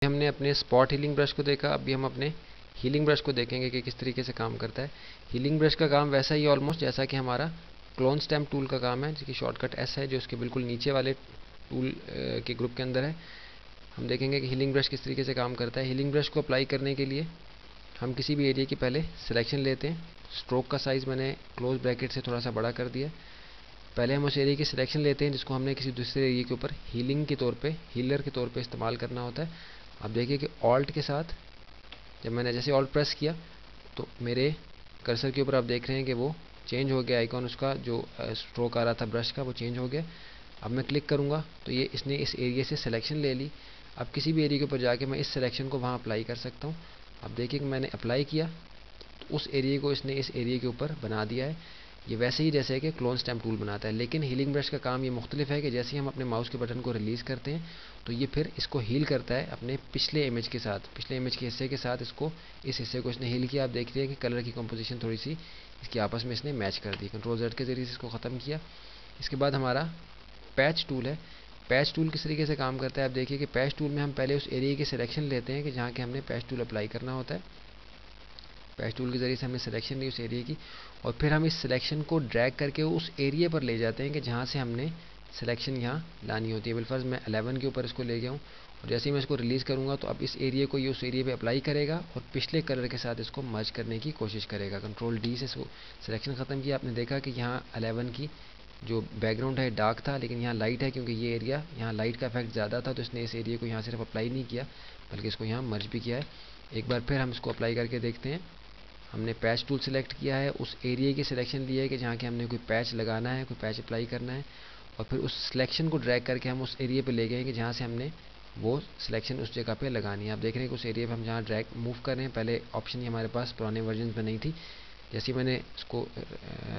हमने अपने spot healing brush को देखा, अभी हम अपने हीलिंग ब्रश को देखेंगे कि किस तरीके से काम करता है। हीलिंग ब्रश का काम वैसा ही ऑलमोस्ट जैसा कि हमारा क्लोन स्टैम्प टूल का काम है, जिसकी शॉर्टकट एस है, जो उसके बिल्कुल नीचे वाले टूल के ग्रुप के अंदर है। हम देखेंगे कि हीलिंग ब्रश किस तरीके से काम करता है। हीलिंग ब्रश को अप्लाई करने के लिए हम किसी भी एरिया की पहले सिलेक्शन लेते हैं। स्ट्रोक का साइज़ मैंने क्लोज ब्रैकेट से थोड़ा सा बड़ा कर दिया। पहले हम उस एरिया की सिलेक्शन लेते हैं जिसको हमने किसी दूसरे एरिया के ऊपर हीलिंग के तौर पे, हीलर के तौर पे इस्तेमाल करना होता है। अब देखिए कि ऑल्ट के साथ जब मैंने जैसे ऑल्ट प्रेस किया तो मेरे कर्सर के ऊपर आप देख रहे हैं कि वो चेंज हो गया, आइकॉन उसका जो स्ट्रोक आ रहा था ब्रश का वो चेंज हो गया। अब मैं क्लिक करूँगा तो ये इसने इस एरिया से सिलेक्शन ले ली। अब किसी भी एरिया के ऊपर जाके मैं इस सिलेक्शन को वहाँ अप्लाई कर सकता हूँ। अब देखिए कि मैंने अप्लाई किया तो उस एरिया को इसने इस एरिया के ऊपर बना दिया है। ये वैसे ही जैसे कि क्लोन स्टैम्प टूल बनाता है, लेकिन हीलिंग ब्रश का काम ये मुख्तलिफ है कि जैसे ही हम अपने माउस के बटन को रिलीज़ करते हैं तो ये फिर इसको हील करता है अपने पिछले इमेज के साथ, पिछले इमेज के हिस्से के साथ इसको, इस हिस्से को इसने हील किया। आप देख रहे हैं कि कलर की कंपोजिशन थोड़ी सी इसकी आपस में इसने मैच कर दी। कंट्रोल जेड के ज़रिए से इसको ख़त्म किया। इसके बाद हमारा पैच टूल है। पैच टूल किस तरीके से काम करता है, आप देखिए कि पैच टूल में हम पहले उस एरिया की सिलेक्शन लेते हैं कि जहाँ के हमने पैच टूल अप्लाई करना होता है। पैच टूल के ज़रिए से हमने सिलेक्शन ली उस एरिया की, और फिर हम इस सिलेक्शन को ड्रैग करके उस एरिया पर ले जाते हैं कि जहाँ से हमने सिलेक्शन यहाँ लानी होती है। बिलफर्ज मैं 11 के ऊपर इसको ले गया हूँ, और जैसे ही मैं इसको रिलीज़ करूँगा तो अब इस एरिया को ये उस एरिया पे अप्लाई करेगा और पिछले कलर के साथ इसको मर्ज करने की कोशिश करेगा। कंट्रोल डी से इसको सिलेक्शन ख़त्म किया। आपने देखा कि यहाँ 11 की जो बैकग्राउंड है डार्क था, लेकिन यहाँ लाइट है, क्योंकि ये एरिया यहाँ लाइट का इफेक्ट ज़्यादा था तो इसने इस एरिया को यहाँ सिर्फ अप्लाई नहीं किया बल्कि इसको यहाँ मर्ज भी किया है। एक बार फिर हम इसको अप्लाई करके देखते हैं। हमने पैच टूल सेलेक्ट किया है, उस एरिया की सिलेक्शन ली है कि जहाँ के हमने कोई पैच लगाना है, कोई पैच अप्लाई करना है, और फिर उस सिलेक्शन को ड्रैग करके हम उस एरिया पे ले गए कि जहाँ से हमने वो सिलेक्शन उस जगह पे लगानी है। आप देख रहे हैं कि उस एरिया पे हम जहाँ ड्रैग मूव कर रहे हैं, पहले ऑप्शन ही हमारे पास पुराने वर्जन में नहीं थी। जैसे ही मैंने उसको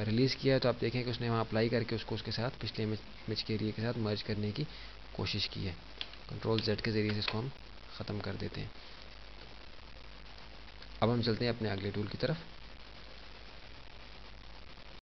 रिलीज़ किया तो आप देखें कि उसने वहाँ अप्लाई करके उसको उसके साथ पिछले इमेज के एरिया के साथ मर्ज करने की कोशिश की है। कंट्रोल जेड के ज़रिए से इसको हम ख़त्म कर देते हैं। अब हम चलते हैं अपने अगले टूल की तरफ।